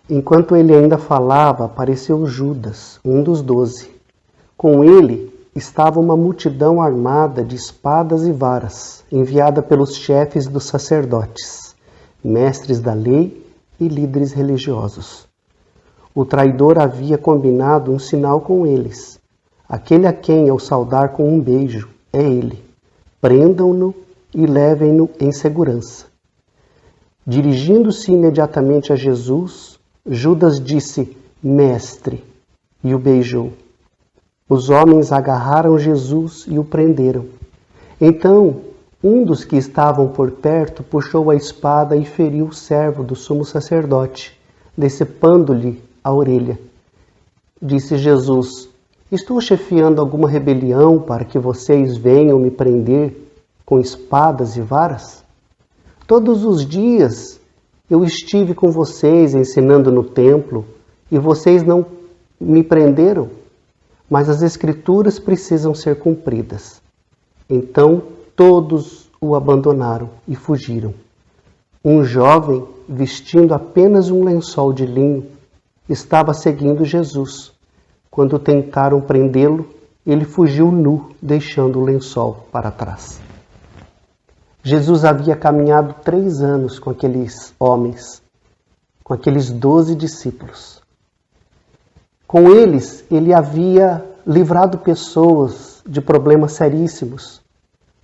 Enquanto ele ainda falava, apareceu Judas, um dos 12. Com ele estava uma multidão armada de espadas e varas, enviada pelos chefes dos sacerdotes, mestres da lei e líderes religiosos. O traidor havia combinado um sinal com eles. Aquele a quem eu saudar com um beijo é ele. Prendam-no e levem-no em segurança. Dirigindo-se imediatamente a Jesus, Judas disse, Mestre, e o beijou. Os homens agarraram Jesus e o prenderam. Então, um dos que estavam por perto puxou a espada e feriu o servo do sumo sacerdote, decepando-lhe a orelha. Disse Jesus, estou chefiando alguma rebelião para que vocês venham me prender com espadas e varas? Todos os dias eu estive com vocês ensinando no templo e vocês não me prenderam, mas as Escrituras precisam ser cumpridas. Então todos o abandonaram e fugiram. Um jovem, vestindo apenas um lençol de linho, estava seguindo Jesus. Quando tentaram prendê-lo, ele fugiu nu, deixando o lençol para trás. Jesus havia caminhado 3 anos com aqueles homens, com aqueles 12 discípulos. Com eles, ele havia livrado pessoas de problemas seríssimos,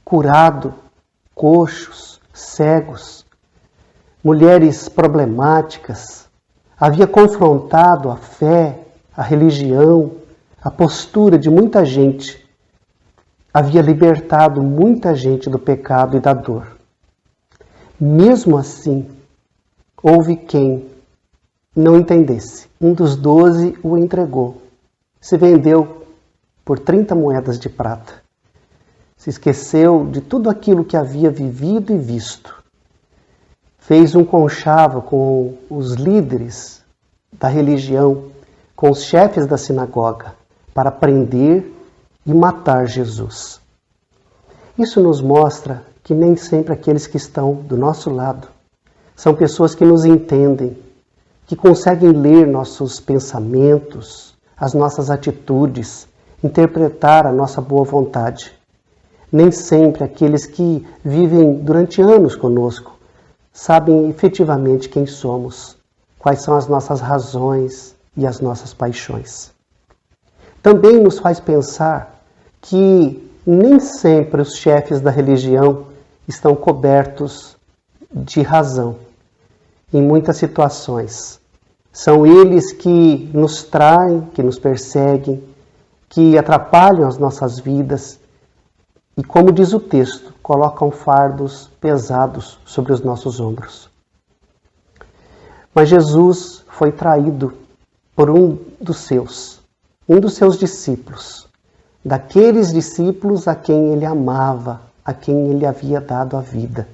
curado coxos, cegos, mulheres problemáticas, havia confrontado a fé, a religião, a postura de muita gente, havia libertado muita gente do pecado e da dor. Mesmo assim, houve quem não entendesse. Um dos 12 o entregou. Se vendeu por 30 moedas de prata. Se esqueceu de tudo aquilo que havia vivido e visto. Fez um conchavo com os líderes da religião, com os chefes da sinagoga, para prender e matar Jesus. Isso nos mostra que nem sempre aqueles que estão do nosso lado são pessoas que nos entendem, que conseguem ler nossos pensamentos, as nossas atitudes, interpretar a nossa boa vontade. Nem sempre aqueles que vivem durante anos conosco sabem efetivamente quem somos, quais são as nossas razões e as nossas paixões. Também nos faz pensar que nem sempre os chefes da religião estão cobertos de razão. Em muitas situações, são eles que nos traem, que nos perseguem, que atrapalham as nossas vidas e, como diz o texto, colocam fardos pesados sobre os nossos ombros. Mas Jesus foi traído por um dos seus discípulos, daqueles discípulos a quem ele amava, a quem ele havia dado a vida,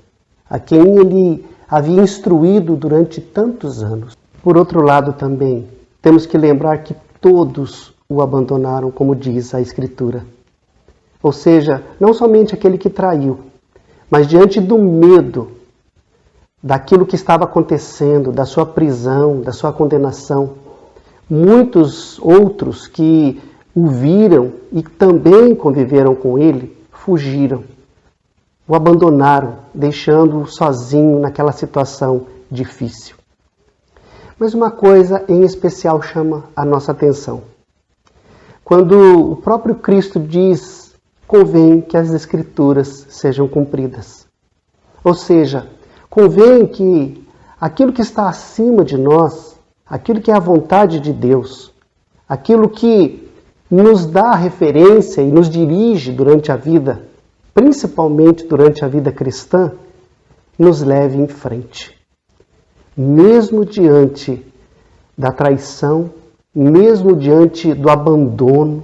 a quem ele havia instruído durante tantos anos. Por outro lado também, temos que lembrar que todos o abandonaram, como diz a Escritura. Ou seja, não somente aquele que traiu, mas diante do medo daquilo que estava acontecendo, da sua prisão, da sua condenação, muitos outros que o viram e também conviveram com ele, fugiram, o abandonaram, deixando-o sozinho naquela situação difícil. Mas uma coisa em especial chama a nossa atenção. Quando o próprio Cristo diz, convém que as Escrituras sejam cumpridas. Ou seja, convém que aquilo que está acima de nós, aquilo que é a vontade de Deus, aquilo que nos dá referência e nos dirige durante a vida, principalmente durante a vida cristã, nos leve em frente. Mesmo diante da traição, mesmo diante do abandono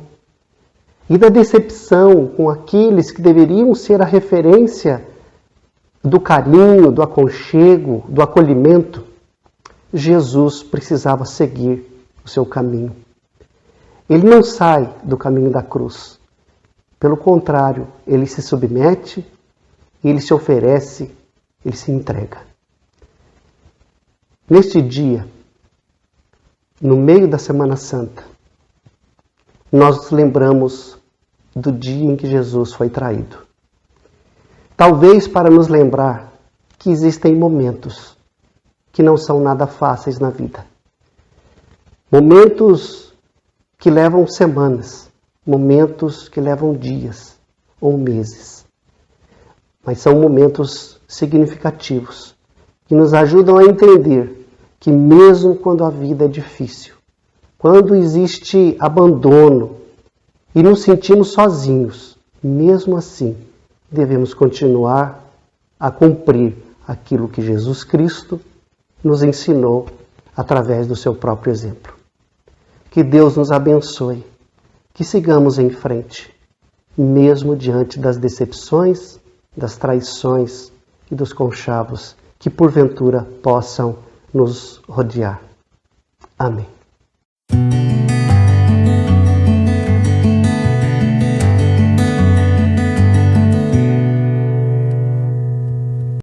e da decepção com aqueles que deveriam ser a referência do carinho, do aconchego, do acolhimento, Jesus precisava seguir o seu caminho. Ele não sai do caminho da cruz. Pelo contrário, ele se submete, ele se oferece, ele se entrega. Neste dia, no meio da Semana Santa, nós nos lembramos do dia em que Jesus foi traído. Talvez para nos lembrar que existem momentos que não são nada fáceis na vida. Momentos que levam semanas, momentos que levam dias ou meses. Mas são momentos significativos que nos ajudam a entender que mesmo quando a vida é difícil, quando existe abandono e nos sentimos sozinhos, mesmo assim, devemos continuar a cumprir aquilo que Jesus Cristo nos ensinou através do seu próprio exemplo. Que Deus nos abençoe, que sigamos em frente, mesmo diante das decepções, das traições e dos conchavos que porventura possam nos rodear. Amém.